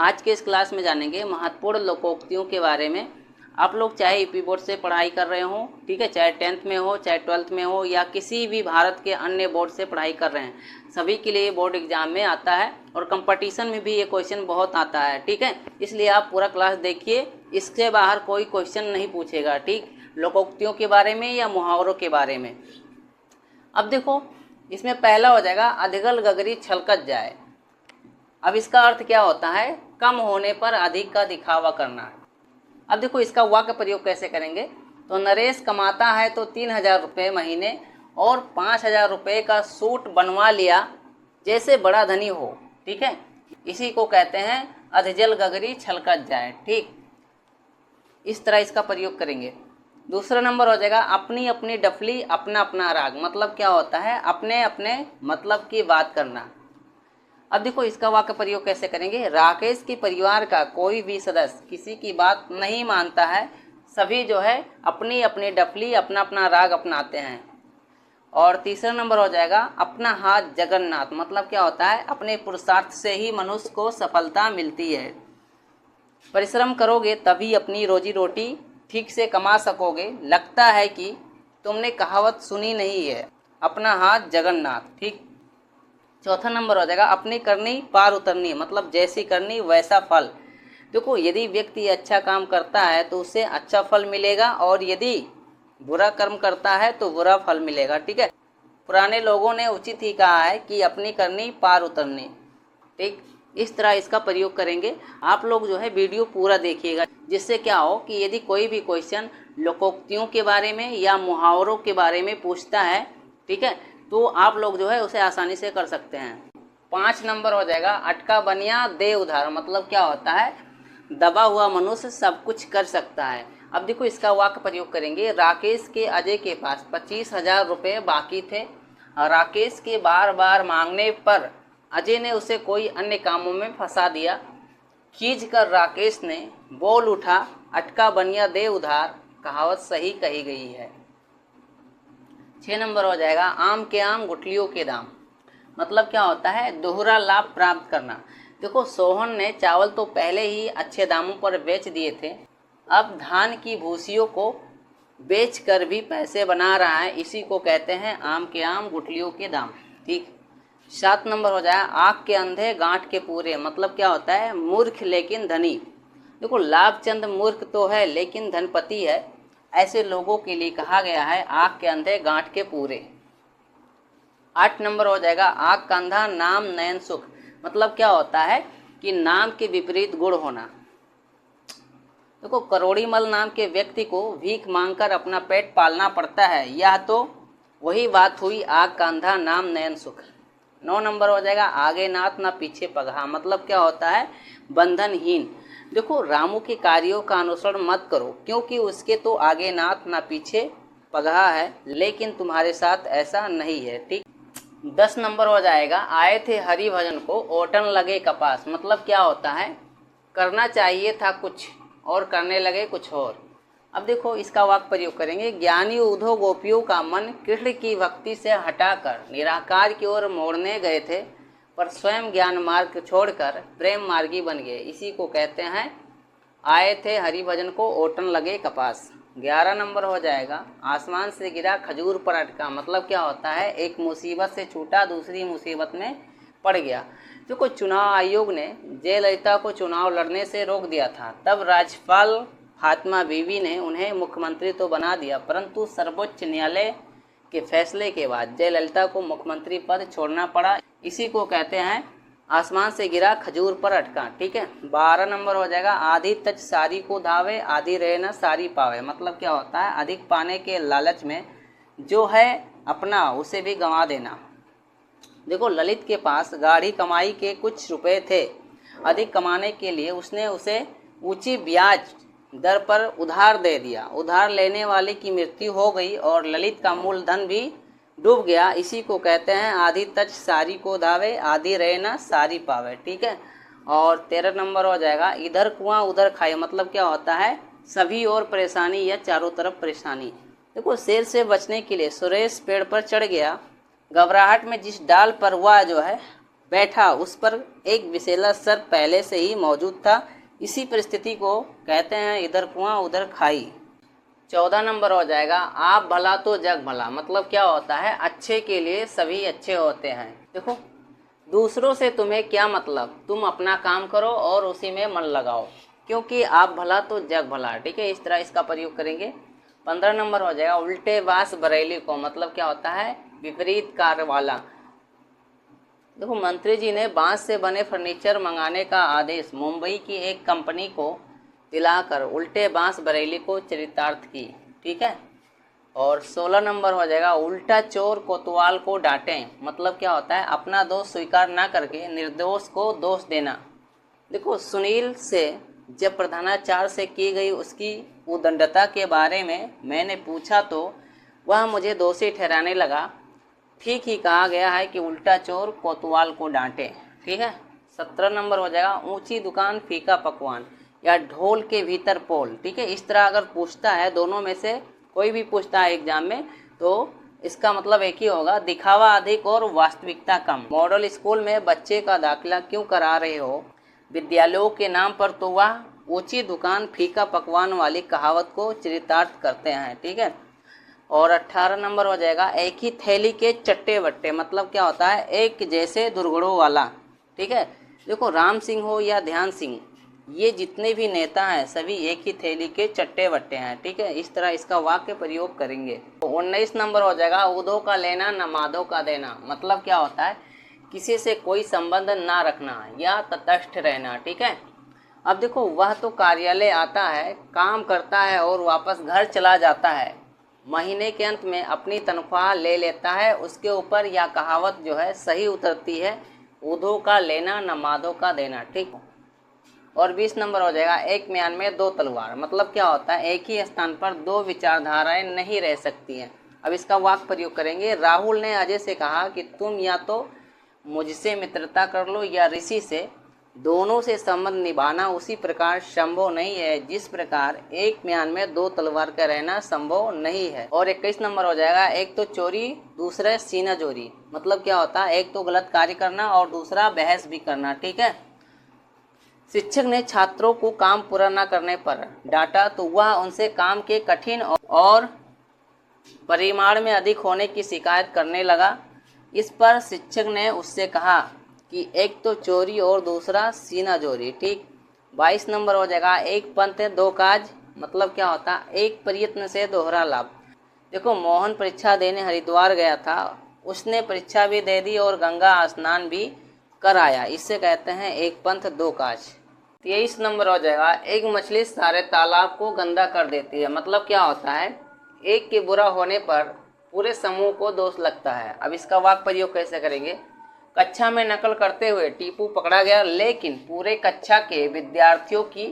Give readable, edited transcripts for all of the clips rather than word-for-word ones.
आज के इस क्लास में जानेंगे महत्वपूर्ण लोकोक्तियों के बारे में। आप लोग चाहे यूपी बोर्ड से पढ़ाई कर रहे हो, ठीक है, चाहे 10th में हो, चाहे 12th में हो, या किसी भी भारत के अन्य बोर्ड से पढ़ाई कर रहे हैं, सभी के लिए बोर्ड एग्जाम में आता है और कंपटीशन में भी ये क्वेश्चन बहुत आता है, ठीक है। इसलिए आप पूरा क्लास देखिए, इससे बाहर कोई क्वेश्चन नहीं पूछेगा, ठीक, लोकोक्तियों के बारे में या मुहावरों के बारे में। अब देखो, इसमें पहला हो जाएगा अधिगल गगरी छलकत जाए। अब इसका अर्थ क्या होता है? कम होने पर अधिक का दिखावा करना। अब देखो इसका वाक्य प्रयोग कैसे करेंगे। तो नरेश कमाता है तो 3000 रुपये महीने और 5000 रुपये का सूट बनवा लिया जैसे बड़ा धनी हो, ठीक है। इसी को कहते हैं अधिजल गगरी छलकत जाए, ठीक। इस तरह इसका प्रयोग करेंगे। दूसरा नंबर हो जाएगा अपनी अपनी डफली अपना अपना राग। मतलब क्या होता है? अपने अपने मतलब की बात करना। अब देखो इसका वाक्य प्रयोग कैसे करेंगे। राकेश के परिवार का कोई भी सदस्य किसी की बात नहीं मानता है, सभी जो है अपनी अपनी डफली अपना अपना राग अपनाते हैं। और तीसरा नंबर हो जाएगा अपना हाथ जगन्नाथ। मतलब क्या होता है? अपने पुरुषार्थ से ही मनुष्य को सफलता मिलती है। परिश्रम करोगे तभी अपनी रोजी रोटी ठीक से कमा सकोगे। लगता है कि तुमने कहावत सुनी नहीं है, अपना हाथ जगन्नाथ, ठीक। चौथा नंबर हो जाएगा अपनी करनी पार उतरनी। मतलब जैसी करनी वैसा फल। देखो यदि व्यक्ति अच्छा काम करता है तो उसे अच्छा फल मिलेगा और यदि बुरा कर्म करता है तो बुरा फल मिलेगा, ठीक है। पुराने लोगों ने उचित ही कहा है कि अपनी करनी पार उतरनी, ठीक। इस तरह इसका प्रयोग करेंगे। आप लोग जो है वीडियो पूरा देखिएगा, जिससे क्या हो कि यदि कोई भी क्वेश्चन लोकोक्तियों के बारे में या मुहावरों के बारे में पूछता है, ठीक है, तो आप लोग जो है उसे आसानी से कर सकते हैं। 5 नंबर हो जाएगा अटका बनिया दे उधार। मतलब क्या होता है? दबा हुआ मनुष्य सब कुछ कर सकता है। अब देखो इसका वाक्य प्रयोग करेंगे। राकेश के अजय के पास 25,000 रुपये बाकी थे। राकेश के बार बार मांगने पर अजय ने उसे कोई अन्य कामों में फंसा दिया। खींच कर राकेश ने बोल उठा, अटका बनिया दे उधार, कहावत सही कही गई है। 6 नंबर हो जाएगा आम के आम गुठलियों के दाम। मतलब क्या होता है? दोहरा लाभ प्राप्त करना। देखो सोहन ने चावल तो पहले ही अच्छे दामों पर बेच दिए थे, अब धान की भूसियों को बेच कर भी पैसे बना रहा है। इसी को कहते हैं आम के आम गुठलियों के दाम, ठीक। 7 नंबर हो जाए आँख के अंधे गांठ के पूरे। मतलब क्या होता है? मूर्ख लेकिन धनी। देखो लाभचंद मूर्ख तो है लेकिन धनपति है, ऐसे लोगों के लिए कहा गया है आँख के अंधे गांठ के पूरे। 8 नंबर हो जाएगा आँख का अंधा नाम नयन सुख। मतलब क्या होता है कि नाम के विपरीत गुण होना। देखो करोड़ीमल नाम के व्यक्ति को भीख मांगकर अपना पेट पालना पड़ता है, यह तो वही बात हुई आँख का अंधा नाम नयन सुख। 9 नंबर हो जाएगा आगे नाथ ना पीछे पगहा। मतलब क्या होता है? बंधनहीन। देखो रामू के कार्यों का अनुसरण मत करो, क्योंकि उसके तो आगे नाथ ना पीछे पगहा है, लेकिन तुम्हारे साथ ऐसा नहीं है, ठीक। 10 नंबर हो जाएगा आए थे हरि भजन को ओटन लगे कपास। मतलब क्या होता है? करना चाहिए था कुछ और करने लगे कुछ और। अब देखो इसका वाक्य प्रयोग करेंगे। ज्ञानी उद्धव गोपियों का मन कृष्ण की भक्ति से हटाकर निराकार की ओर मोड़ने गए थे, पर स्वयं ज्ञान मार्ग छोड़कर प्रेम मार्गी बन गए। इसी को कहते हैं आए थे हरि भजन को ओटन लगे कपास। 11 नंबर हो जाएगा आसमान से गिरा खजूर पर अटका। मतलब क्या होता है? एक मुसीबत से छूटा दूसरी मुसीबत में पड़ गया। देखो चुनाव आयोग ने जयललिता को चुनाव लड़ने से रोक दिया था, तब राज्यपाल फातिमा बीवी ने उन्हें मुख्यमंत्री तो बना दिया, परंतु सर्वोच्च न्यायालय के फैसले के बाद जयललिता को मुख्यमंत्री पद छोड़ना पड़ा। इसी को कहते हैं आसमान से गिरा खजूर पर अटका, ठीक है। 12 नंबर हो जाएगा आधी तज सारी को धावे आधी रहे न सारी पावे। मतलब क्या होता है? अधिक पाने के लालच में जो है अपना उसे भी गंवा देना। देखो ललित के पास गाढ़ी कमाई के कुछ रुपए थे। अधिक कमाने के लिए उसने उसे ऊंची ब्याज दर पर उधार दे दिया। उधार लेने वाले की मृत्यु हो गई और ललित का मूलधन भी डूब गया। इसी को कहते हैं आधी तज सारी को धावे आधी रहे ना सारी पावे, ठीक है। और 13 नंबर हो जाएगा इधर कुआं उधर खाए। मतलब क्या होता है? सभी ओर परेशानी या चारों तरफ परेशानी। देखो शेर से बचने के लिए सुरेश पेड़ पर चढ़ गया। घबराहट में जिस डाल पर वह जो है बैठा उस पर एक विषैला सर्प पहले से ही मौजूद था। इसी परिस्थिति को कहते हैं इधर कुआं उधर खाई। 14 नंबर हो जाएगा आप भला तो जग भला। मतलब क्या होता है, अच्छे के लिए सभी अच्छे होते हैं। देखो, दूसरों से तुम्हें क्या मतलब, तुम अपना काम करो और उसी में मन लगाओ, क्योंकि आप भला तो जग भला। ठीक है, इस तरह इसका प्रयोग करेंगे। 15 नंबर हो जाएगा उल्टे बास बरेली को। मतलब क्या होता है, विपरीत कार्य वाला। देखो, मंत्री जी ने बांस से बने फर्नीचर मंगाने का आदेश मुंबई की एक कंपनी को दिलाकर उल्टे बांस बरेली को चरितार्थ की। ठीक है। और 16 नंबर हो जाएगा उल्टा चोर कोतवाल को डांटें। मतलब क्या होता है, अपना दोष स्वीकार ना करके निर्दोष को दोष देना। देखो, सुनील से जब प्रधानाचार्य से की गई उसकी उद्दंडता के बारे में मैंने पूछा तो वह मुझे दोषी ठहराने लगा। ठीक ही कहा गया है कि उल्टा चोर कोतवाल को डांटे। ठीक है। 17 नंबर हो जाएगा ऊंची दुकान फीका पकवान या ढोल के भीतर पोल। ठीक है, इस तरह अगर पूछता है, दोनों में से कोई भी पूछता है एग्जाम में, तो इसका मतलब एक ही होगा, दिखावा अधिक और वास्तविकता कम। मॉडल स्कूल में बच्चे का दाखिला क्यों करा रहे हो विद्यालयों के नाम पर, तो वह ऊंची दुकान फीका पकवान वाली कहावत को चरितार्थ करते हैं। ठीक है। और 18 नंबर हो जाएगा एक ही थैली के चट्टे बट्टे। मतलब क्या होता है, एक जैसे दुर्गुणों वाला। ठीक है। देखो, राम सिंह हो या ध्यान सिंह, ये जितने भी नेता हैं सभी एक ही थैली के चट्टे बट्टे हैं। ठीक है, इस तरह इसका वाक्य प्रयोग करेंगे। तो 19 नंबर हो जाएगा उदो का लेना न माधो का देना। मतलब क्या होता है, किसी से कोई संबंध ना रखना या तटस्थ रहना। ठीक है। अब देखो, वह तो कार्यालय आता है, काम करता है और वापस घर चला जाता है, महीने के अंत में अपनी तनख्वाह ले लेता है। उसके ऊपर यह कहावत जो है सही उतरती है, उदो का लेना न माधो का देना। ठीक। और 20 नंबर हो जाएगा एक म्यान में दो तलवार। मतलब क्या होता है, एक ही स्थान पर दो विचारधाराएं नहीं रह सकती हैं। अब इसका वाक्य प्रयोग करेंगे। राहुल ने अजय से कहा कि तुम या तो मुझसे मित्रता कर लो या ऋषि से, दोनों से संबंध निभाना उसी प्रकार संभव नहीं है जिस प्रकार एक म्यान में दो तलवार का रहना संभव नहीं है। और 21 नंबर हो जाएगा एक तो चोरी दूसरा सीना चोरी। मतलब क्या होता है, एक तो गलत कार्य करना और दूसरा बहस भी करना। ठीक है। शिक्षक ने छात्रों को काम पूरा न करने पर डांटा तो वह उनसे काम के कठिन और परिमाण में अधिक होने की शिकायत करने लगा। इस पर शिक्षक ने उससे कहा कि एक तो चोरी और दूसरा सीना चोरी। ठीक। 22 नंबर हो जाएगा एक पंथ दो काज। मतलब क्या होता है, एक प्रयत्न से दोहरा लाभ। देखो, मोहन परीक्षा देने हरिद्वार गया था, उसने परीक्षा भी दे दी और गंगा स्नान भी कर आया। इससे कहते हैं एक पंथ दो काज। 23 नंबर हो जाएगा एक मछली सारे तालाब को गंदा कर देती है। मतलब क्या होता है, एक के बुरा होने पर पूरे समूह को दोष लगता है। अब इसका वाक्य प्रयोग कैसे करेंगे। कक्षा में नकल करते हुए टीपू पकड़ा गया, लेकिन पूरे कक्षा के विद्यार्थियों की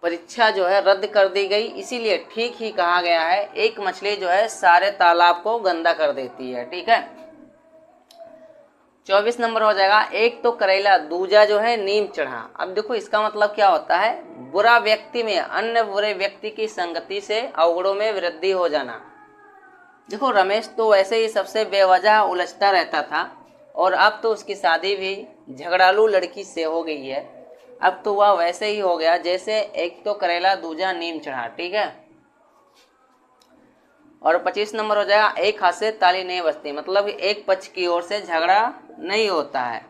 परीक्षा जो है रद्द कर दी गई, इसीलिए ठीक ही कहा गया है एक मछली जो है सारे तालाब को गंदा कर देती है। ठीक है। 24 नंबर हो जाएगा एक तो करेला दूजा जो है नीम चढ़ा। अब देखो, इसका मतलब क्या होता है, बुरा व्यक्ति में अन्य बुरे व्यक्ति की संगति से अवगुणों में वृद्धि हो जाना। देखो, रमेश तो वैसे ही सबसे बेवजह उलझता रहता था और अब तो उसकी शादी भी झगड़ालू लड़की से हो गई है। अब तो वह वैसे ही हो गया जैसे एक तो करेला दूजा नीम चढ़ा। ठीक है। और 25 नंबर हो जाएगा एक हाथ से ताली नहीं बजती। मतलब एक पक्ष की ओर से झगड़ा नहीं होता है,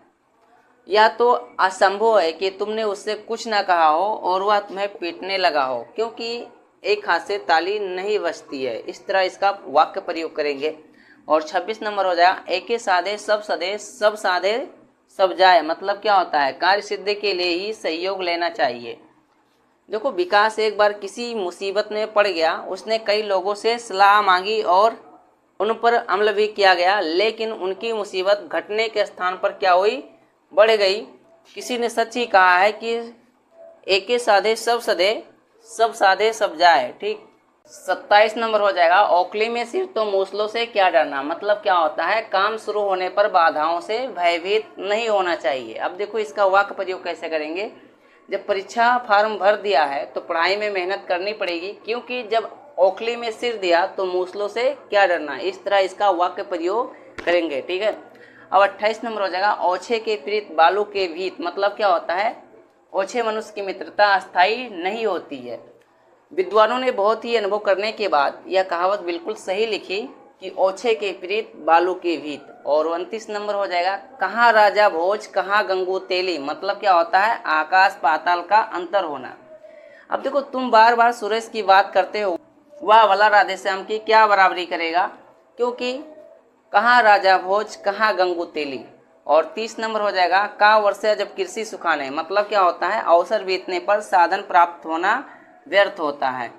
या तो असंभव है कि तुमने उससे कुछ ना कहा हो और वह तुम्हें पीटने लगा हो, क्योंकि एक हाथ से ताली नहीं बजती है। इस तरह इसका वाक्य प्रयोग करेंगे। और 26 नंबर हो जाएगा एक साधे सब सदे सब साधे सब जाए। मतलब क्या होता है, कार्य सिद्धि के लिए ही सहयोग लेना चाहिए। देखो, विकास एक बार किसी मुसीबत में पड़ गया, उसने कई लोगों से सलाह मांगी और उन पर अमल भी किया गया, लेकिन उनकी मुसीबत घटने के स्थान पर क्या हुई, बढ़ गई। किसी ने सच ही कहा है कि एक साधे सब सदे सब साधे सब जाए। ठीक। 27 नंबर हो जाएगा ओखली में सिर तो मूसलों से क्या डरना। मतलब क्या होता है, काम शुरू होने पर बाधाओं से भयभीत नहीं होना चाहिए। अब देखो, इसका वाक्य प्रयोग कैसे करेंगे। जब परीक्षा फार्म भर दिया है तो पढ़ाई में मेहनत करनी पड़ेगी, क्योंकि जब ओखली में सिर दिया तो मूसलों से क्या डरना। इस तरह इसका वाक्य प्रयोग करेंगे। ठीक है। अब 28 नंबर हो जाएगा ओछे के प्रीत बालू के भीत, मतलब क्या होता है, ओछे मनुष्य की मित्रता अस्थायी नहीं होती है। विद्वानों ने बहुत ही अनुभव करने के बाद यह कहावत बिल्कुल सही लिखी कि ओछे के प्रीत बालू के भीत। और 29 नंबर हो जाएगा कहाँ राजा भोज कहाँ गंगू तेली, मतलब क्या होता है, आकाश पाताल का अंतर होना। अब देखो तुम बार बार सुरेश की बात करते हो, वह भला राधेश्याम की क्या बराबरी करेगा, क्योंकि कहाँ राजा भोज कहाँ गंगू तेली। और 30 नंबर हो जाएगा का वर्षा जब कृषि सुखाने, मतलब क्या होता है, अवसर बीतने पर साधन प्राप्त होना व्यर्थ होता है।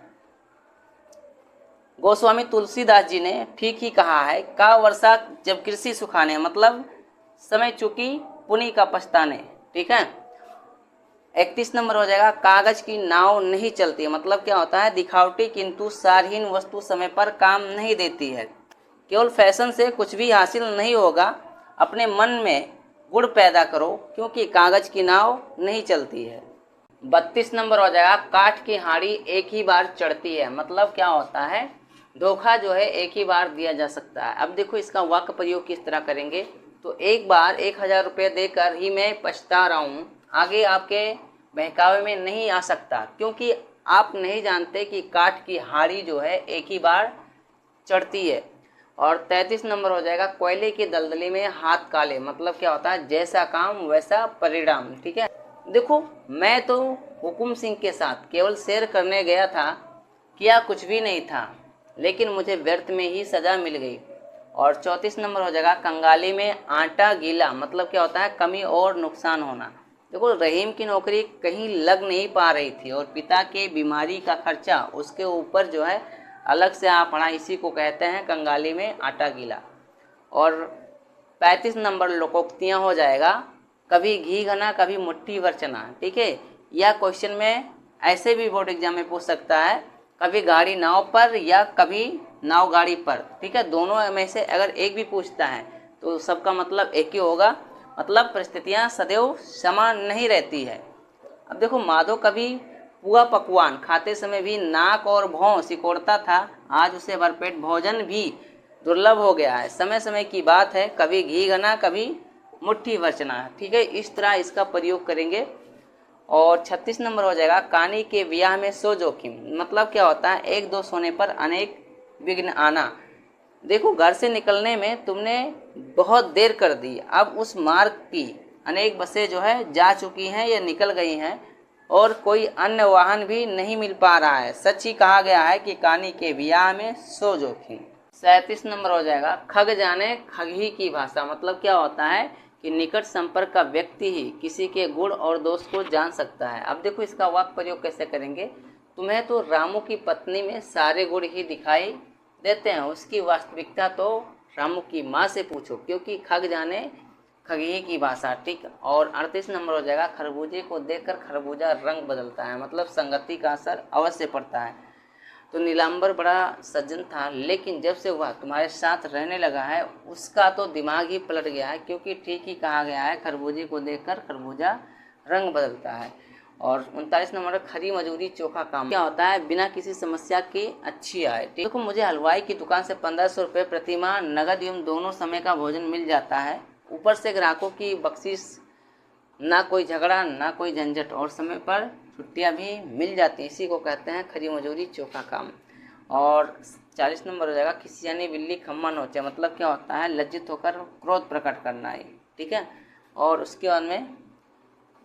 गोस्वामी तुलसीदास जी ने ठीक ही कहा है, का वर्षा जब कृषि सुखाने, मतलब समय चुकी पुनि का पछताने। ठीक है। 31 नंबर हो जाएगा कागज की नाव नहीं चलती, मतलब क्या होता है, दिखावटी किंतु सारहीन वस्तु समय पर काम नहीं देती है। केवल फैशन से कुछ भी हासिल नहीं होगा, अपने मन में गुण पैदा करो, क्योंकि कागज की नाव नहीं चलती है। 32 नंबर हो जाएगा काठ की हांडी एक ही बार चढ़ती है, मतलब क्या होता है, धोखा जो है एक ही बार दिया जा सकता है। अब देखो इसका वाक्य प्रयोग किस तरह करेंगे, तो एक बार 1000 रुपये देकर ही मैं पछता रहा हूँ, आगे आपके बहकावे में नहीं आ सकता, क्योंकि आप नहीं जानते कि काठ की हांडी जो है एक ही बार चढ़ती है। और 33 नंबर हो जाएगा कोयले की दलदली में हाथ काले, मतलब क्या होता है, जैसा काम वैसा परिणाम। ठीक है। देखो मैं तो हुकुम सिंह के साथ केवल सैर करने गया था, किया कुछ भी नहीं था, लेकिन मुझे व्यर्थ में ही सजा मिल गई। और 34 नंबर हो जाएगा कंगाली में आटा गीला, मतलब क्या होता है, कमी और नुकसान होना। देखो रहीम की नौकरी कहीं लग नहीं पा रही थी और पिता के बीमारी का खर्चा उसके ऊपर जो है अलग से आ पड़ा, इसी को कहते हैं कंगाली में आटा गीला। और 35 नंबर लोकोक्तियाँ हो जाएगा कभी घी घना कभी मुट्ठी भर चना। ठीक है। यह क्वेश्चन में ऐसे भी बोर्ड एग्जाम में पूछ सकता है, कभी गाड़ी नाव पर या कभी नाव गाड़ी पर। ठीक है। दोनों में से अगर एक भी पूछता है तो सबका मतलब एक ही होगा, मतलब परिस्थितियाँ सदैव समान नहीं रहती है। अब देखो माधव कभी पुआ पकवान खाते समय भी नाक और भौं सिकोड़ता था, आज उसे भरपेट भोजन भी दुर्लभ हो गया है। समय समय की बात है, कभी घी घना कभी मुट्ठी भर चना। ठीक है। इस तरह इसका प्रयोग करेंगे। और 36 नंबर हो जाएगा कानी के ब्याह में सो जोखिम, मतलब क्या होता है, एक दो सोने पर अनेक विघ्न आना। देखो घर से निकलने में तुमने बहुत देर कर दी, अब उस मार्ग की अनेक बसें जो है जा चुकी हैं या निकल गई हैं और कोई अन्य वाहन भी नहीं मिल पा रहा है। सच ही कहा गया है कि कानी के ब्याह में सो जोखिम। 37 नंबर हो जाएगा खग जाने खगी की भाषा, मतलब क्या होता है कि निकट संपर्क का व्यक्ति ही किसी के गुण और दोष को जान सकता है। अब देखो इसका वाक्य प्रयोग कैसे करेंगे, तुम्हें तो रामू की पत्नी में सारे गुण ही दिखाई देते हैं, उसकी वास्तविकता तो रामू की माँ से पूछो, क्योंकि खग जाने खगी की भाषा। ठीक। और 38 नंबर हो जाएगा खरबूजे को देखकर खरबूजा रंग बदलता है, मतलब संगति का असर अवश्य पड़ता है। तो नीलांबर बड़ा सज्जन था, लेकिन जब से वह तुम्हारे साथ रहने लगा है उसका तो दिमाग ही पलट गया है, क्योंकि ठीक ही कहा गया है खरबूजे को देखकर खरबूजा रंग बदलता है। और 39 नंबर खरी मजूरी चोखा काम, क्या होता है, बिना किसी समस्या की अच्छी आय। देखो मुझे हलवाई की दुकान से 1500 रुपये प्रति माह नगद एवं दोनों समय का भोजन मिल जाता है, ऊपर से ग्राहकों की बख्शिश, ना कोई झगड़ा ना कोई झंझट, और समय पर छुट्टियां भी मिल जाती हैं। इसी को कहते हैं खरी मजूरी चोखा काम। और 40 नंबर हो जाएगा खिसियानी बिल्ली खम्मा नोचे, मतलब क्या होता है, लज्जित होकर क्रोध प्रकट करना है। ठीक है। और उसके बाद में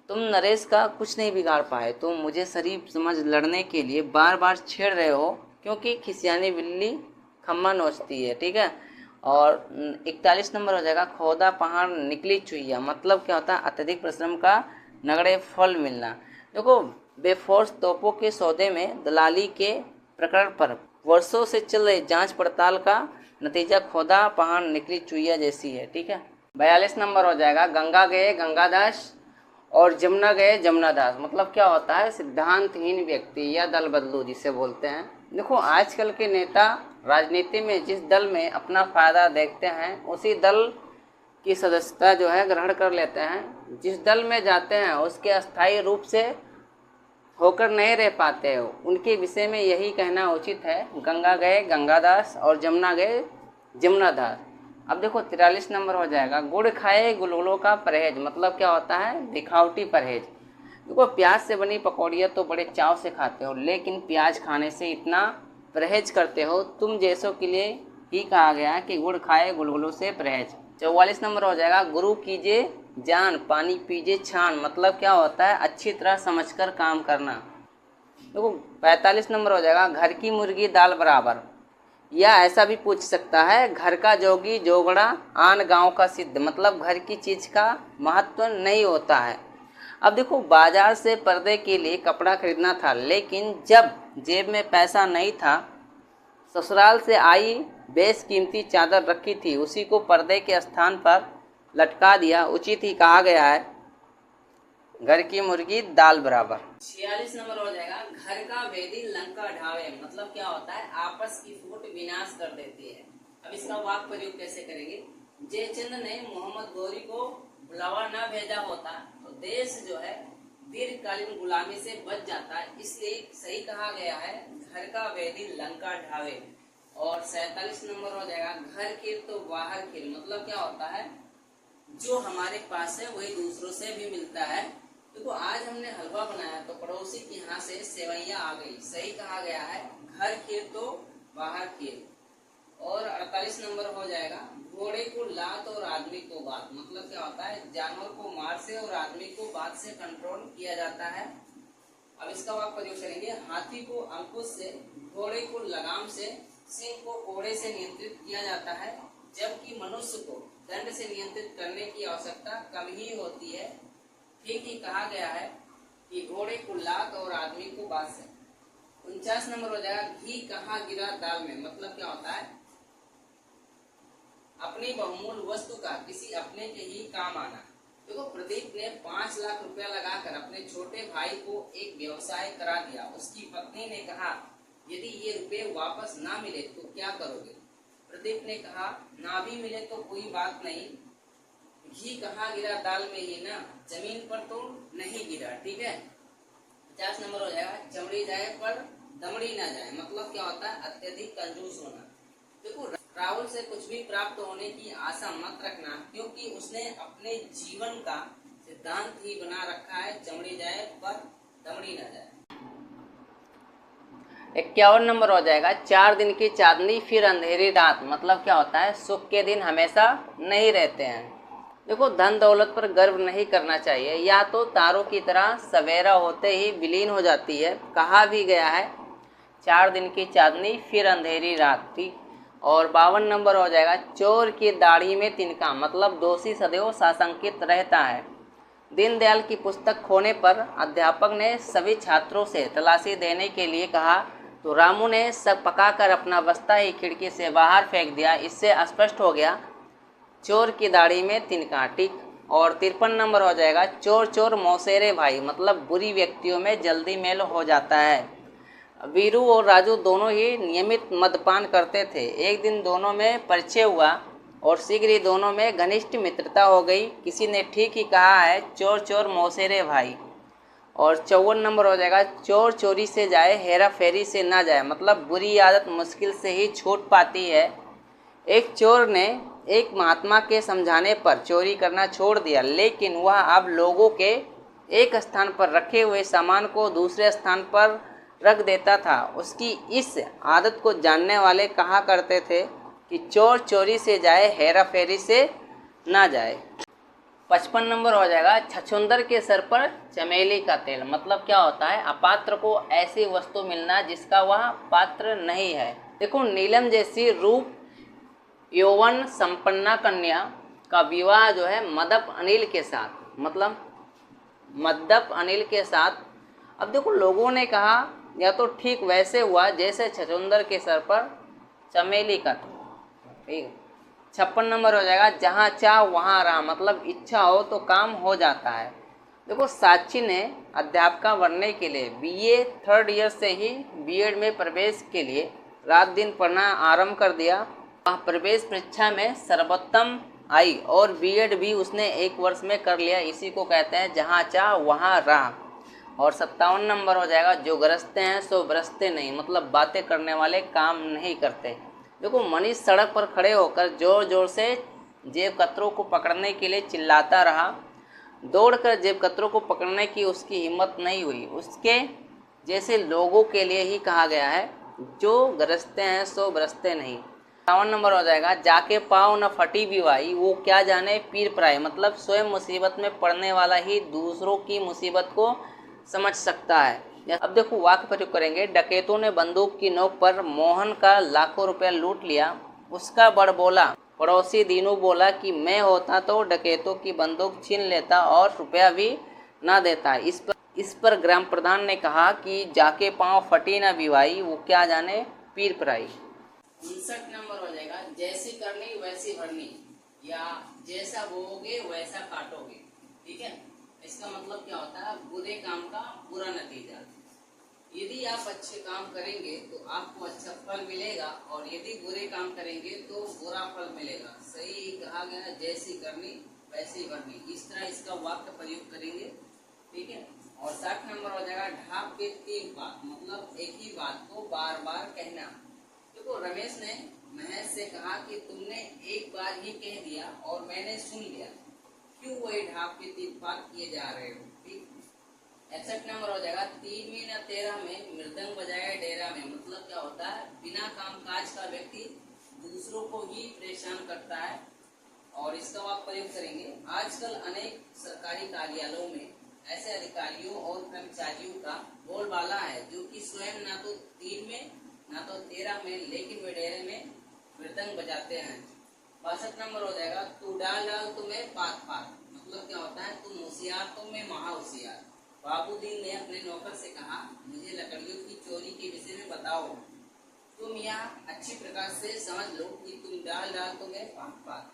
तुम नरेश का कुछ नहीं बिगाड़ पाए, तुम मुझे शरीफ समझ लड़ने के लिए बार बार छेड़ रहे हो, क्योंकि खिसियानी बिल्ली खम्मा नोचती है। ठीक है। और 41 नंबर हो जाएगा खोदा पहाड़ निकली चुहिया, मतलब क्या होता है, अत्यधिक परिश्रम का नगड़े फल मिलना। देखो बेफोर्स तोपों के सौदे में दलाली के प्रकरण पर वर्षों से चल रही जांच पड़ताल का नतीजा खोदा पहाड़ निकली चुहिया जैसी है। ठीक है। 42 नंबर हो जाएगा गंगा गए गंगादास और जमुना गए जमुनादास, मतलब क्या होता है, सिद्धांतहीन व्यक्ति या दल बदलू जिसे बोलते हैं। देखो आजकल के नेता राजनीति में जिस दल में अपना फायदा देखते हैं उसी दल की सदस्यता जो है ग्रहण कर लेते हैं, जिस दल में जाते हैं उसके अस्थायी रूप से होकर नहीं रह पाते हो। उनके विषय में यही कहना उचित है, गंगा गए गंगादास और जमुना गए जमुनादास। अब देखो 43 नंबर हो जाएगा, गुड़ खाए गुलगुलों का परहेज, मतलब क्या होता है, दिखावटी परहेज। देखो प्याज से बनी पकौड़ियाँ तो बड़े चाव से खाते हो, लेकिन प्याज खाने से इतना परहेज करते हो, तुम जैसों के लिए ही कहा गया है कि गुड़ खाए गुलगुलों से परहेज। 44 नंबर हो जाएगा, गुरु कीजिए जान पानी पीजिए छान, मतलब क्या होता है, अच्छी तरह समझकर काम करना। देखो 45 नंबर हो जाएगा, घर की मुर्गी दाल बराबर, या ऐसा भी पूछ सकता है, घर का जोगी जोगड़ा आन गांव का सिद्ध, मतलब घर की चीज़ का महत्व नहीं होता है। अब देखो बाजार से पर्दे के लिए कपड़ा खरीदना था, लेकिन जब जेब में पैसा नहीं था, ससुराल से आई बेशकीमती चादर रखी थी, उसी को पर्दे के स्थान पर लटका दिया, उचित ही कहा गया है, घर की मुर्गी दाल बराबर। 46 नंबर हो जाएगा, घर का वेदी लंका ढावे, मतलब क्या होता है, आपस की फूट विनाश कर देती है। अब इसका वाक प्रयोग कैसे करेंगे, जयचंद ने मोहम्मद गौरी को बुलावा न भेजा होता तो देश जो है दीर्घकालीन गुलामी से बच जाता है, इसलिए सही कहा गया है, घर का वेदी लंका ढावे। और 47 नंबर हो जाएगा, घर खीर तो बाहर खीर, मतलब क्या होता है, जो हमारे पास है वही दूसरों से भी मिलता है। देखो आज हमने हलवा बनाया तो पड़ोसी के यहाँ से सेवैया आ गई, सही कहा गया है, घर खीर तो बाहर खीर। और 48 नंबर हो जाएगा, घोड़े को लात और आदमी को बात, मतलब क्या होता है, जानवर को मार से और आदमी को बात से कंट्रोल किया जाता है। अब इसका वाक्य प्रयोग करेंगे, हाथी को अंकुश से, घोड़े को लगाम से, सिंह को कोड़े से नियंत्रित किया जाता है, जबकि मनुष्य को दंड से नियंत्रित करने की आवश्यकता कम ही होती है। ठीक ही कहा गया है कि घोड़े को लात और आदमी को बात से। 49 नंबर हो जाएगा, घी कहाँ गिरा दाल में, मतलब क्या होता है, अपनी बहुमूल्य वस्तु का किसी अपने के ही काम आना। देखो प्रदीप ने 5 लाख रुपया लगाकर अपने छोटे भाई को एक व्यवसाय करा दिया, उसकी पत्नी ने कहा, यदि ये रुपए वापस ना मिले तो क्या करोगे। प्रदीप ने कहा, ना भी मिले तो कोई बात नहीं, घी कहाँ गिरा दाल में ही ना, जमीन पर तो नहीं गिरा। ठीक है। 50 नंबर हो जाएगा, चमड़ी जाए पर दमड़ी ना जाए, मतलब क्या होता है, अत्यधिक कंजूस होना। देखो राहुल से कुछ भी प्राप्त होने की आशा मत रखना, क्योंकि उसने अपने जीवन का सिद्धांत ही बना रखा है, चमड़ी जाए पर दमड़ी ना जाए। 51 नंबर हो जाएगा, 4 दिन की चांदनी फिर अंधेरी रात, मतलब क्या होता है, सुख के दिन हमेशा नहीं रहते हैं। देखो धन दौलत पर गर्व नहीं करना चाहिए, या तो तारों की तरह सवेरा होते ही विलीन हो जाती है, कहा भी गया है, 4 दिन की चांदनी फिर अंधेरी रात। ठीक। और 52 नंबर हो जाएगा, चोर की दाढ़ी में तिनका, मतलब दोषी सदैव साशंकित रहता है। दीनदयाल की पुस्तक खोने पर अध्यापक ने सभी छात्रों से तलाशी देने के लिए कहा, तो रामू ने सब पकाकर अपना बस्ता ही खिड़की से बाहर फेंक दिया। इससे स्पष्ट हो गया, चोर की दाढ़ी में तिनका। ठीक। और 53 नंबर हो जाएगा, चोर चोर मौसेरे भाई, मतलब बुरी व्यक्तियों में जल्दी मेल हो जाता है। वीरू और राजू दोनों ही नियमित मद्यपान करते थे, एक दिन दोनों में परिचय हुआ और शीघ्र ही दोनों में घनिष्ठ मित्रता हो गई। किसी ने ठीक ही कहा है, चोर चोर मौसेरे भाई। और 54 नंबर हो जाएगा, चोर चोरी से जाए हेरा फेरी से ना जाए, मतलब बुरी आदत मुश्किल से ही छूट पाती है। एक चोर ने एक महात्मा के समझाने पर चोरी करना छोड़ दिया, लेकिन वह अब लोगों के एक स्थान पर रखे हुए सामान को दूसरे स्थान पर रख देता था। उसकी इस आदत को जानने वाले कहा करते थे कि चोर चोरी से जाए हेरा फेरी से ना जाए। 55 नंबर हो जाएगा, छछूंदर के सर पर चमेली का तेल, मतलब क्या होता है, अपात्र को ऐसी वस्तु मिलना जिसका वह पात्र नहीं है। देखो नीलम जैसी रूप यौवन संपन्ना कन्या का विवाह जो है मदप अनिल के साथ, मतलब मद्दप अनिल के साथ। अब देखो लोगों ने कहा, या तो ठीक वैसे हुआ जैसे छछूंदर के सर पर चमेली का था। ठीक। 56 नंबर हो जाएगा, जहाँ चाह वहाँ राह, मतलब इच्छा हो तो काम हो जाता है। देखो साक्षी ने अध्यापिका बनने के लिए बीए 3rd ईयर से ही बीएड में प्रवेश के लिए रात दिन पढ़ना आरंभ कर दिया। वह प्रवेश परीक्षा में सर्वोत्तम आई और बीएड भी उसने 1 वर्ष में कर लिया। इसी को कहते हैं जहाँ चाह वहाँ राह। और 57 नंबर हो जाएगा, जो गरजते हैं सो बरसते नहीं, मतलब बातें करने वाले काम नहीं करते। देखो मनीष सड़क पर खड़े होकर जोर जोर से जेब कतरों को पकड़ने के लिए चिल्लाता रहा। दौड़कर जेब कतरों को पकड़ने की उसकी हिम्मत नहीं हुई। उसके जैसे लोगों के लिए ही कहा गया है, जो गरजते हैं सो बरसते नहीं। 58 नंबर हो जाएगा, जाके पाँव न फटी बीवाई वो क्या जाने पीर पराई। मतलब स्वयं मुसीबत में पड़ने वाला ही दूसरों की मुसीबत को समझ सकता है। अब देखो वाक्य प्रयोग करेंगे। डकैतों ने बंदूक की नोक पर मोहन का लाखों रुपया लूट लिया। उसका बड़ बोला। पड़ोसी दीनू बोला कि मैं होता तो डकैतों की बंदूक छीन लेता और रुपया भी ना देता। इस पर ग्राम प्रधान ने कहा कि जाके पाँव फटी ना बीवाई वो क्या जाने पीर पराई। 59 नंबर हो जाएगा, जैसी करनी वैसी भरनी, या जैसा बोओगे वैसा काटोगे। ठीक है, इसका मतलब क्या होता है, बुरे काम का बुरा नतीजा। यदि आप अच्छे काम करेंगे तो आपको अच्छा फल मिलेगा, और यदि बुरे काम करेंगे तो बुरा फल मिलेगा। सही कहा गया, जैसी करनी वैसी भरनी। इस तरह इसका वाक्य प्रयोग करेंगे। ठीक है, और 60 नंबर हो जाएगा, ढाक के 3 बात, मतलब एक ही बात को बार बार कहना। देखो रमेश ने महेश से कहा कि तुमने एक बार ही कह दिया और मैंने सुन लिया, क्यों वही ढाक के 3 बात किए जा रहे हो। ठीक, 61 नंबर हो जाएगा, 3 में न 13 में मृदंग बजाया डेरा में। मतलब क्या होता है, बिना काम काज का व्यक्ति दूसरों को ही परेशान करता है। और इसका आप प्रयोग करेंगे। आजकल अनेक सरकारी कार्यालयों में ऐसे अधिकारियों और कर्मचारियों का बोलबाला है जो कि स्वयं ना तो 3 में ना तो 13 में लेकिन वे डेरे में मृदंग बजाते हैं। 62 नंबर हो जाएगा, तू डाल डाल तो मैं पात पात। मतलब क्या होता है, तुम होशियार तो मैं महा होशियार। बाबूदीन ने अपने नौकर से कहा, मुझे लकड़ियों की चोरी के विषय में बताओ। तुम यहाँ अच्छी प्रकार से समझ लो कि तुम डाल डाल तो मैं पात पात।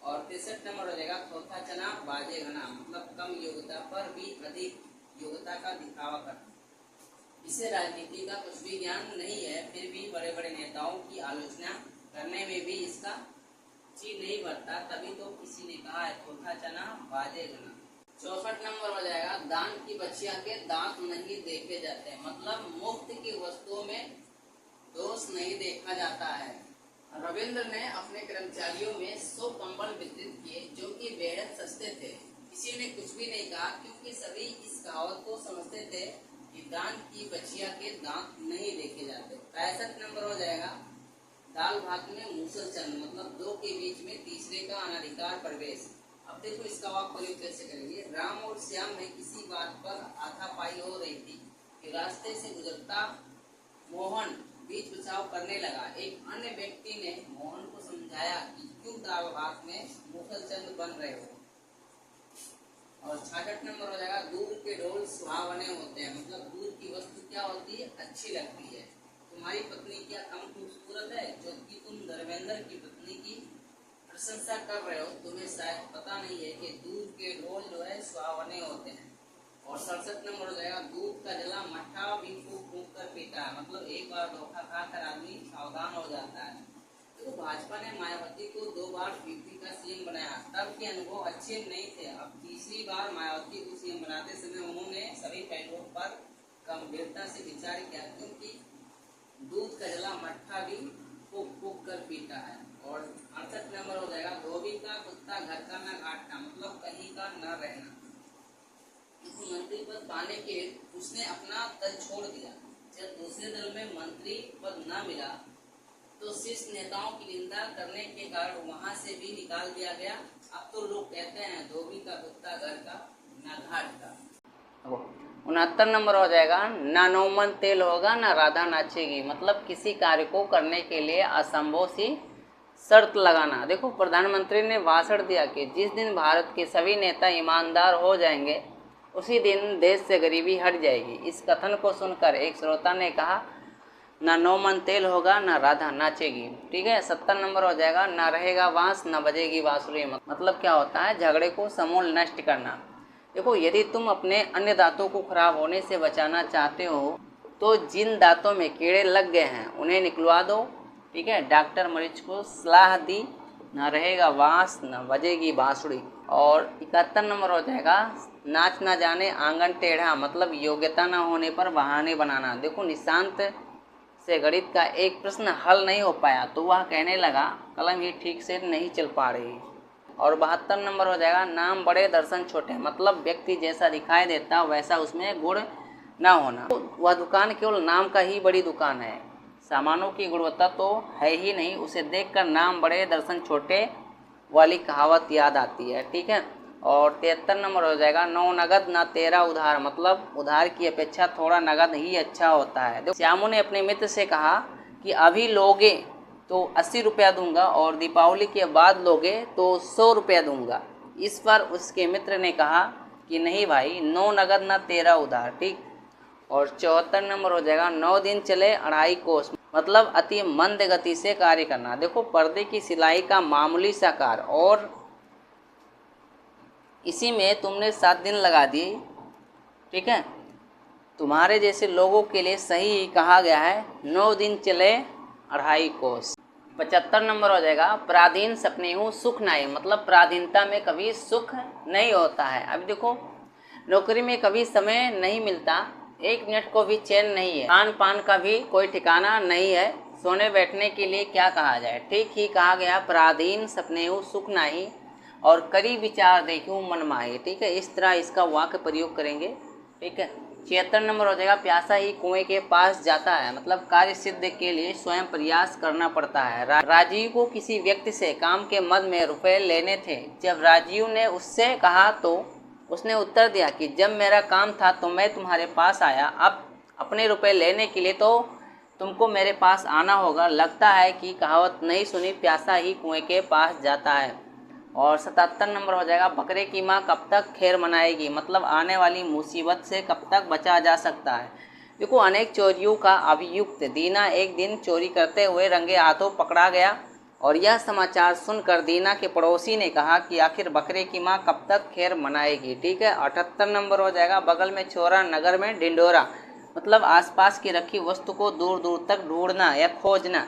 और 63 नंबर हो जाएगा, चौथा चना बाजे घना। मतलब कम योग्यता पर भी अधिक योग्यता का दिखावा करना। इसे राजनीति का कुछ भी ज्ञान नहीं है, फिर भी बड़े बड़े नेताओं की आलोचना करने में भी इसका जी नहीं बढ़ता, तभी तो किसी ने कहा है चौथा चना बाजे घना। 64 नंबर हो जाएगा, दान की बच्चिया के दांत नहीं देखे जाते। मतलब मुफ्त की वस्तुओं में दोष नहीं देखा जाता है। रविंद्र ने अपने कर्मचारियों में 100 कंबल वितरित किए जो कि बेहद सस्ते थे। किसी ने कुछ भी नहीं कहा क्योंकि सभी इस कहावत को समझते थे कि दान की बच्चिया के दांत नहीं देखे जाते। 65 नंबर हो जाएगा, दाल भात में मूसल चंद। मतलब 2 के बीच में तीसरे का अनधिकार प्रवेश। अब देखो इसका आप प्रयोग कैसे करेंगे। राम और श्याम में किसी बात पर हाथापाई हो रही थी कि रास्ते से गुजरता मोहन बीच बचाव करने लगा। एक अन्य व्यक्ति ने मोहन को समझाया कि क्यों दाल भात में मूसल बन रहे हो। और 66 नंबर हो जाएगा, दूध के ढोल सुहावने होते हैं। मतलब दूध की वस्तु क्या होती है, अच्छी लगती है। तुम्हारी पत्नी क्या कम खूबसूरत है जो कि तुम धर्मेंद्र की पत्नी की प्रशंसा कर रहे हो। तुम्हें शायद पता नहीं है कि दूध के ढोल जो है सुहावने होते हैं। और 67 नंबर हो जाएगा, दूध का जला मट्ठा भी फूक फूक कर पीता है। मतलब एक बार धोखा खाकर आदमी सावधान हो जाता है। तो भाजपा ने मायावती को 2 बार यूपी का सीएम बनाया, तब के अनुभव अच्छे नहीं थे। अब तीसरी बार मायावती को सीएम बनाते समय उन्होंने सभी पहलुओं पर गंभीरता से विचार किया, क्योंकि दूध का जला मट्ठा भी फूक फूक कर पीता है। और 68 नंबर हो जाएगा, धोबी का कुत्ता घर का न घाट का। मतलब कहीं का न रहना। मंत्री पद पाने के उसने अपना दल छोड़ दिया। जब दूसरे दल में मंत्री पद न मिला तो शीर्ष नेताओं की निंदा करने के कारण वहां से भी निकाल दिया गया। अब तो लोग कहते हैं धोबी का कुत्ता घर का न घाट का। 69 नंबर हो जाएगा, ना नौमन तेल होगा ना राधा नाचेगी। मतलब किसी कार्य को करने के लिए असंभव सी शर्त लगाना। देखो प्रधानमंत्री ने भाषण दिया कि जिस दिन भारत के सभी नेता ईमानदार हो जाएंगे उसी दिन देश से गरीबी हट जाएगी। इस कथन को सुनकर एक श्रोता ने कहा, ना नौमन तेल होगा ना राधा नाचेगी। ठीक है, 70 नंबर हो जाएगा, ना रहेगा बांस ना बजेगी बांसुरी। मतलब क्या होता है, झगड़े को समूल नष्ट करना। देखो यदि तुम अपने अन्य दांतों को खराब होने से बचाना चाहते हो तो जिन दांतों में कीड़े लग गए हैं उन्हें निकलवा दो। ठीक है, डॉक्टर मरीज को सलाह दी, न रहेगा बांस न बजेगी बांसुरी। और 71 नंबर हो जाएगा, नाच ना जाने आंगन टेढ़ा। मतलब योग्यता न होने पर बहाने बनाना। देखो निशांत से गणित का एक प्रश्न हल नहीं हो पाया तो वह कहने लगा कलम ही ठीक से नहीं चल पा रही। और 72 नंबर हो जाएगा नाम बड़े दर्शन छोटे, मतलब व्यक्ति जैसा दिखाई देता वैसा उसमें गुण ना होना। तो वह दुकान केवल नाम का ही बड़ी दुकान है, सामानों की गुणवत्ता तो है ही नहीं। उसे देखकर नाम बड़े दर्शन छोटे वाली कहावत याद आती है। ठीक है। और 73 नंबर हो जाएगा नौ नगद ना तेरा उधार, मतलब उधार की अपेक्षा थोड़ा नगद ही अच्छा होता है। श्यामू ने अपने मित्र से कहा कि अभी लोगे तो 80 रुपया दूंगा और दीपावली के बाद लोगे तो 100 रुपया दूंगा। इस पर उसके मित्र ने कहा कि नहीं भाई, 9 नगद ना तेरा उधार। ठीक। और 74 नंबर हो जाएगा 9 दिन चले 2.5 कोस, मतलब अति मंद गति से कार्य करना। देखो पर्दे की सिलाई का मामूली सा कार्य और इसी में तुमने 7 दिन लगा दिए। ठीक है। तुम्हारे जैसे लोगों के लिए सही कहा गया है 9 दिन चले 2.5 कोस। 75 नंबर हो जाएगा पराधीन सपने हूँ सुख नहीं, मतलब पराधीनता में कभी सुख नहीं होता है। अभी देखो नौकरी में कभी समय नहीं मिलता, 1 मिनट को भी चैन नहीं है, खान पान का भी कोई ठिकाना नहीं है, सोने बैठने के लिए क्या कहा जाए। ठीक ही कहा गया पराधीन सपने हूँ सुख नहीं और करी विचार देखूं मन माहे। ठीक है। इस तरह इसका वाक्य प्रयोग करेंगे। ठीक है। 76 नंबर हो जाएगा प्यासा ही कुएं के पास जाता है, मतलब कार्य सिद्ध के लिए स्वयं प्रयास करना पड़ता है। राजीव को किसी व्यक्ति से काम के मद में रुपए लेने थे। जब राजीव ने उससे कहा तो उसने उत्तर दिया कि जब मेरा काम था तो मैं तुम्हारे पास आया, अब अपने रुपए लेने के लिए तो तुमको मेरे पास आना होगा। लगता है कि कहावत नहीं सुनी, प्यासा ही कुएं के पास जाता है। और 77 नंबर हो जाएगा बकरे की माँ कब तक खैर मनाएगी, मतलब आने वाली मुसीबत से कब तक बचा जा सकता है। देखो अनेक चोरियों का अभियुक्त दीना एक दिन चोरी करते हुए रंगे हाथों पकड़ा गया और यह समाचार सुनकर दीना के पड़ोसी ने कहा कि आखिर बकरे की माँ कब तक खैर मनाएगी। ठीक है। 78 नंबर हो जाएगा बगल में छोरा नगर में ढिंढोरा, मतलब आसपास की रखी वस्तु को दूर दूर तक ढूंढना या खोजना।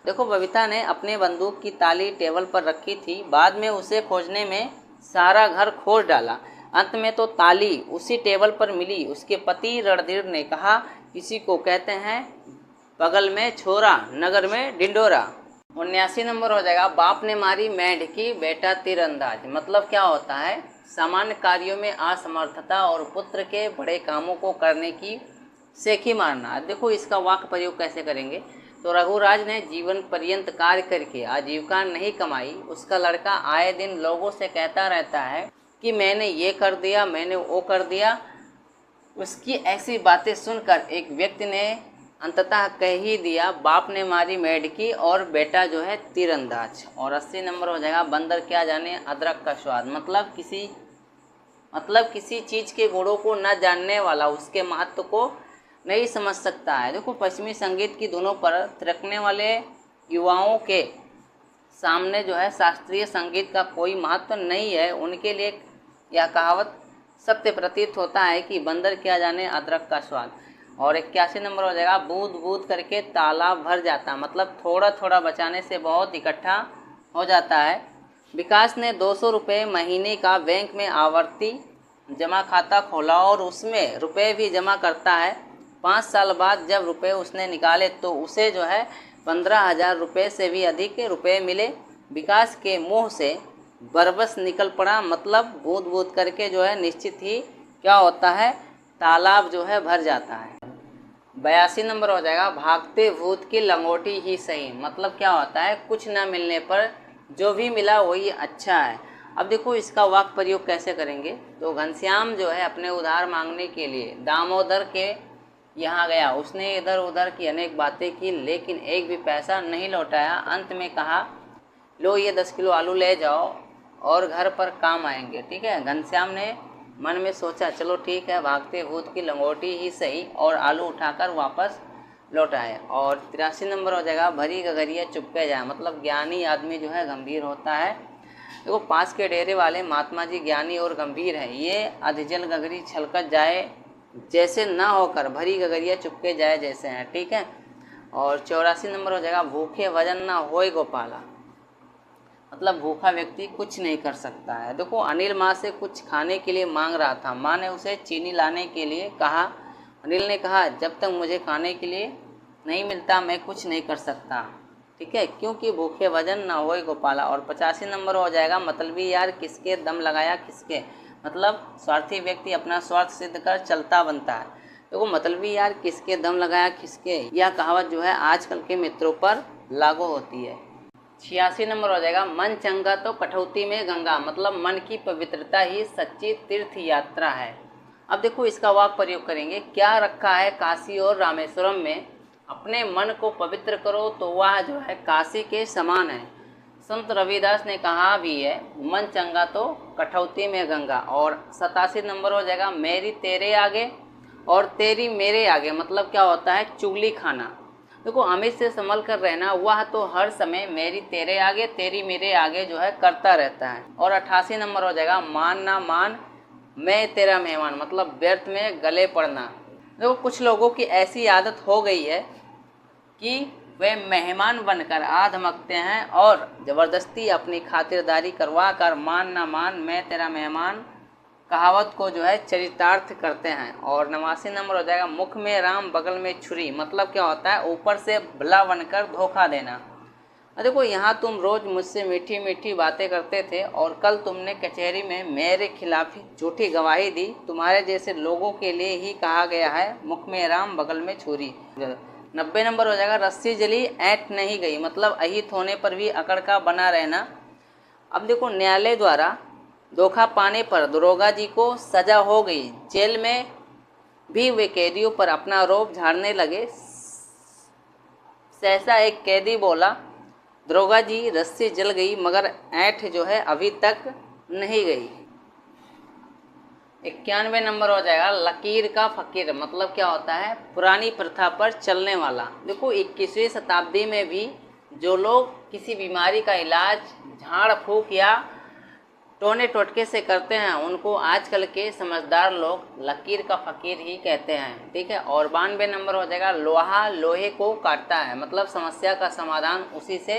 देखो बबीता ने अपने बंदूक की ताली टेबल पर रखी थी, बाद में उसे खोजने में सारा घर खोज डाला, अंत में तो ताली उसी टेबल पर मिली। उसके पति रणधीर ने कहा किसी को कहते हैं बगल में छोरा नगर में ढिंढोरा। 79 नंबर हो जाएगा बाप ने मारी मेंढकी बेटा तीरंदाज, मतलब क्या होता है सामान्य कार्यों में असमर्थता और पुत्र के बड़े कामों को करने की सेखी मारना। देखो इसका वाक्य प्रयोग कैसे करेंगे। तो रघुराज ने जीवन पर्यंत कार्य करके आजीविका नहीं कमाई। उसका लड़का आए दिन लोगों से कहता रहता है कि मैंने ये कर दिया, मैंने वो कर दिया। उसकी ऐसी बातें सुनकर एक व्यक्ति ने अंततः कह ही दिया बाप ने मारी मेंढकी और बेटा जो है तीरंदाज। और 80 नंबर हो जाएगा बंदर क्या जाने अदरक का स्वाद, मतलब किसी चीज़ के गुणों को न जानने वाला उसके महत्व को नहीं समझ सकता है। देखो पश्चिमी संगीत की धुनों पर थिरकने वाले युवाओं के सामने जो है शास्त्रीय संगीत का कोई महत्व नहीं है। उनके लिए यह कहावत सत्य प्रतीत होता है कि बंदर क्या जाने अदरक का स्वाद। और 81 नंबर हो जाएगा बूंद बूंद करके तालाब भर जाता, मतलब थोड़ा थोड़ा बचाने से बहुत इकट्ठा हो जाता है। विकास ने 200 रुपये महीने का बैंक में आवर्ती जमा खाता खोला और उसमें रुपए भी जमा करता है। 5 साल बाद जब रुपए उसने निकाले तो उसे जो है 15,000 रुपये से भी अधिक रुपए मिले। विकास के मुंह से बरबस निकल पड़ा, मतलब बूंद बूंद करके जो है निश्चित ही क्या होता है तालाब जो है भर जाता है। 82 नंबर हो जाएगा भागते भूत की लंगोटी ही सही, मतलब क्या होता है कुछ ना मिलने पर जो भी मिला वही अच्छा है। अब देखो इसका वाक्य प्रयोग कैसे करेंगे। तो घनश्याम जो है अपने उधार मांगने के लिए दामोदर के यहाँ गया। उसने इधर उधर की अनेक बातें की लेकिन एक भी पैसा नहीं लौटाया। अंत में कहा लो ये 10 किलो आलू ले जाओ और घर पर काम आएंगे। ठीक है। घनश्याम ने मन में सोचा चलो ठीक है भागते भूत की लंगोटी ही सही, और आलू उठाकर वापस लौट आए। और 83 नंबर हो जाएगा भरी गगरिया चुपके जाए, मतलब ज्ञानी आदमी जो है गंभीर होता है। देखो पास के डेरे वाले महात्मा जी ज्ञानी और गंभीर हैं। ये अधजल गगरी छलकत जाए जैसे ना होकर भरी गगरिया चुपके जाए जैसे हैं। ठीक है। और 84 नंबर हो जाएगा भूखे वजन ना होए गोपाला, मतलब भूखा व्यक्ति कुछ नहीं कर सकता है। देखो अनिल माँ से कुछ खाने के लिए मांग रहा था, माँ ने उसे चीनी लाने के लिए कहा। अनिल ने कहा जब तक मुझे खाने के लिए नहीं मिलता मैं कुछ नहीं कर सकता, ठीक है, क्योंकि भूखे भजन ना होए गोपाला। और 85 नंबर हो जाएगा मतलबी यार किसके दम लगाया किसके, मतलब स्वार्थी व्यक्ति अपना स्वार्थ सिद्ध कर चलता बनता है। देखो मतलबी यार किसके दम लगाया किसके, यह कहावत जो है आजकल के मित्रों पर लागू होती है। 86 नंबर हो जाएगा मन चंगा तो कठौती में गंगा, मतलब मन की पवित्रता ही सच्ची तीर्थ यात्रा है। अब देखो इसका वाक प्रयोग करेंगे, क्या रखा है काशी और रामेश्वरम में, अपने मन को पवित्र करो तो वह जो है काशी के समान है। संत रविदास ने कहा भी है मन चंगा तो कठौती में गंगा। और 87 नंबर हो जाएगा मेरी तेरे आगे और तेरी मेरे आगे, मतलब क्या होता है चुगली खाना। देखो अमित से संभल कर रहना, वह तो हर समय मेरी तेरे आगे तेरी मेरे आगे जो है करता रहता है। और 88 नंबर हो जाएगा मान ना मान मैं तेरा मेहमान, मतलब व्यर्थ में गले पड़ना। देखो कुछ लोगों की ऐसी आदत हो गई है कि वे मेहमान बनकर आ धमकते हैं और ज़बरदस्ती अपनी खातिरदारी करवा कर मान ना मान मैं तेरा मेहमान कहावत को जो है चरितार्थ करते हैं। और 89 नंबर हो जाएगा मुख में राम बगल में छुरी, मतलब क्या होता है ऊपर से भला बनकर धोखा देना। देखो यहाँ तुम रोज़ मुझसे मीठी मीठी बातें करते थे और कल तुमने कचहरी में मेरे खिलाफ झूठी गवाही दी। तुम्हारे जैसे लोगों के लिए ही कहा गया है मुख में राम बगल में छुरी। 90 नंबर हो जाएगा रस्सी जली ऐंठ नहीं गई, मतलब अहित होने पर भी अकड़ का बना रहना। अब देखो न्यायालय द्वारा धोखा पाने पर दरोगा जी को सजा हो गई, जेल में भी वे कैदियों पर अपना रोब झाड़ने लगे। सहसा एक कैदी बोला दरोगा जी रस्सी जल गई मगर ऐंठ जो है अभी तक नहीं गई। 91 नंबर हो जाएगा लकीर का फकीर, मतलब क्या होता है पुरानी प्रथा पर चलने वाला। देखो 21वीं शताब्दी में भी जो लोग किसी बीमारी का इलाज झाड़ फूक या टोने टोटके से करते हैं उनको आजकल के समझदार लोग लकीर का फकीर ही कहते हैं, ठीक है। और 92 नंबर हो जाएगा लोहा लोहे को काटता है, मतलब समस्या का समाधान उसी से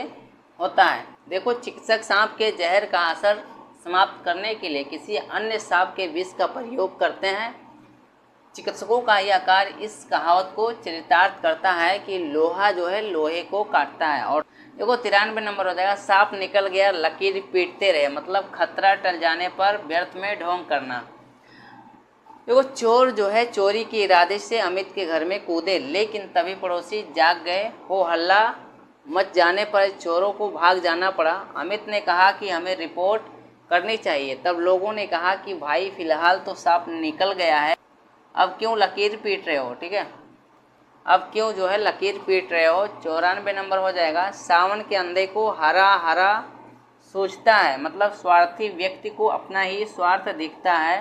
होता है। देखो चिकित्सक सांप के जहर का असर समाप्त करने के लिए किसी अन्य सांप के विष का प्रयोग करते हैं। चिकित्सकों का यह कार्य इस कहावत को चरितार्थ करता है कि लोहा जो है लोहे को काटता है। और देखो 93 नंबर हो जाएगा सांप निकल गया लकीर पीटते रहे, मतलब खतरा टल जाने पर व्यर्थ में ढोंग करना। देखो चोर जो है चोरी के इरादे से अमित के घर में कूदे, लेकिन तभी पड़ोसी जाग गए, हो हल्ला मच जाने पर चोरों को भाग जाना पड़ा। अमित ने कहा कि हमें रिपोर्ट करनी चाहिए। तब लोगों ने कहा कि भाई फिलहाल तो सांप निकल गया है, अब क्यों लकीर पीट रहे हो, ठीक है, अब क्यों जो है लकीर पीट रहे हो। 94 नंबर हो जाएगा सावन के अंधे को हरा हरा सोचता है, मतलब स्वार्थी व्यक्ति को अपना ही स्वार्थ दिखता है।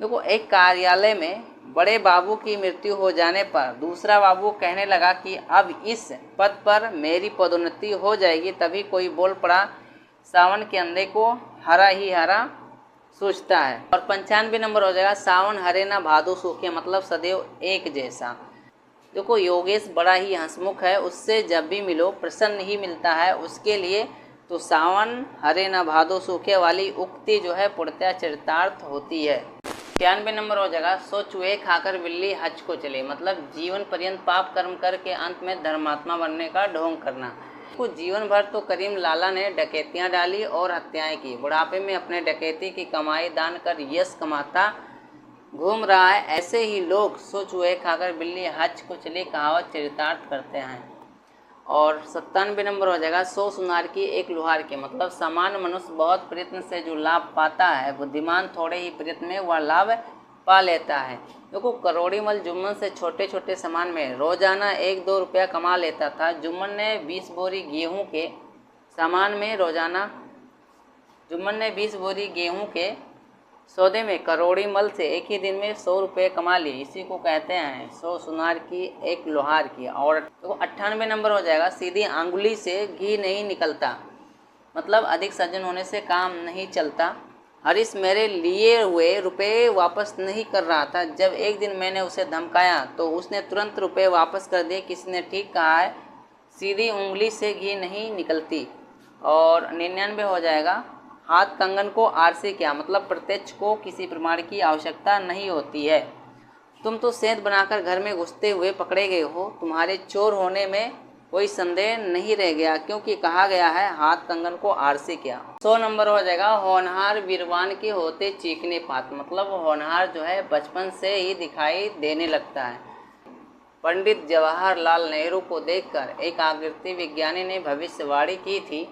देखो एक कार्यालय में बड़े बाबू की मृत्यु हो जाने पर दूसरा बाबू कहने लगा कि अब इस पद पर मेरी पदोन्नति हो जाएगी। तभी कोई बोल पड़ा सावन के अंधे को हरा ही हरा सोचता है। और 95 नंबर हो जाएगा सावन हरे ना भादो सूखे, मतलब सदैव एक जैसा। देखो योगेश बड़ा ही हंसमुख है, उससे जब भी मिलो प्रसन्न ही मिलता है। उसके लिए तो सावन हरे ना भादो सूखे वाली उक्ति जो है पूर्णतः चरितार्थ होती है। 93 नंबर हो जाएगा सो चूहे खाकर बिल्ली हज को चले, मतलब जीवन पर्यंत पाप कर्म करके अंत में धर्मात्मा बनने का ढोंग करना। कुछ जीवन भर तो करीम लाला ने डकैतियां डाली और हत्याएं की, बुढ़ापे में अपने डकैती की कमाई दान कर यश कमाता घूम रहा है। ऐसे ही लोग सो चूहे खाकर बिल्ली हज को चली कहावत चरितार्थ करते हैं। और 97 नंबर हो जाएगा 100 सुनार की एक लुहार की, मतलब सामान्य मनुष्य बहुत प्रयत्न से जो लाभ पाता है बुद्धिमान थोड़े ही प्रयत्न में वह लाभ पा लेता है। देखो करोड़ीमल जुम्मन से छोटे छोटे सामान में रोजाना 1-2 रुपया कमा लेता था। जुम्मन ने 20 बोरी गेहूं के सामान में जुम्मन ने 20 बोरी गेहूं के सौदे में करोड़ीमल से एक ही दिन में 100 रुपये कमा लिए। इसी को कहते हैं 100 सुनार की एक लोहार की। और तो 98 नंबर हो जाएगा सीधी आंगुली से घी नहीं निकलता, मतलब अधिक सज्जन होने से काम नहीं चलता। हरीश मेरे लिए हुए रुपए वापस नहीं कर रहा था, जब एक दिन मैंने उसे धमकाया तो उसने तुरंत रुपए वापस कर दिए। किसी ने ठीक कहा है सीधी उंगली से घी नहीं निकलती। और 99 हो जाएगा हाथ कंगन को आरसी क्या, मतलब प्रत्यक्ष को किसी प्रमाण की आवश्यकता नहीं होती है। तुम तो सेंध बनाकर घर में घुसते हुए पकड़े गए हो, तुम्हारे चोर होने में कोई संदेह नहीं रह गया, क्योंकि कहा गया है हाथ कंगन को आर से क्या। 100 नंबर हो जाएगा होनहार वीरवान के होते चीखने पात, मतलब होनहार जो है बचपन से ही दिखाई देने लगता है। पंडित जवाहरलाल नेहरू को देखकर एक आकृति विज्ञानी ने भविष्यवाणी की थी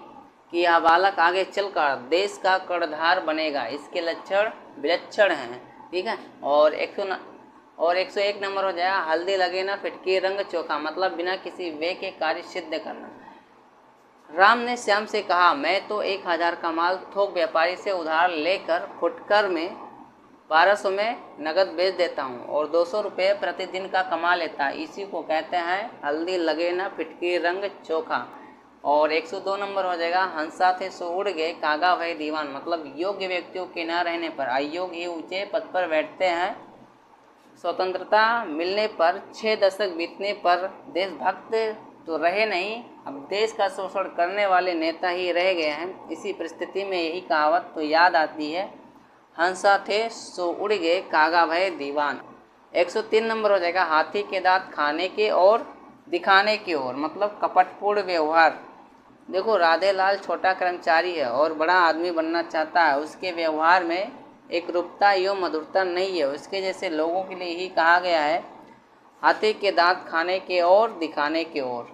कि यह बालक आगे चलकर देश का कर्णधार बनेगा, इसके लक्षण विलक्षण हैं। ठीक है, और 101 नंबर हो जाएगा हल्दी लगे ना फिटकी रंग चोखा, मतलब बिना किसी वे के कार्य सिद्ध करना। राम ने श्याम से कहा, मैं तो 1000 का माल थोक व्यापारी से उधार लेकर फुटकर में 1200 में नगद बेच देता हूँ और 200 रुपये प्रतिदिन का कमा लेता है, इसी को कहते हैं हल्दी लगे ना फिटकी रंग चोखा। और 102 नंबर हो जाएगा हंसा थे सो उड़ गए कागा भय दीवान, मतलब योग्य व्यक्तियों के न रहने पर अयोग्य ही ऊंचे पद पर बैठते हैं। स्वतंत्रता मिलने पर 6 दशक बीतने पर देशभक्त तो रहे नहीं, अब देश का शोषण करने वाले नेता ही रह गए हैं। इसी परिस्थिति में यही कहावत तो याद आती है, हंसा थे सो उड़ गए कागा भय दीवान। 103 नंबर हो जाएगा हाथी के दांत खाने के और दिखाने की ओर, मतलब कपटपूर्ण व्यवहार। देखो राधे लाल छोटा कर्मचारी है और बड़ा आदमी बनना चाहता है, उसके व्यवहार में एक रूपता एवं मधुरता नहीं है। उसके जैसे लोगों के लिए ही कहा गया है हाथी के दांत खाने के और दिखाने के ओर।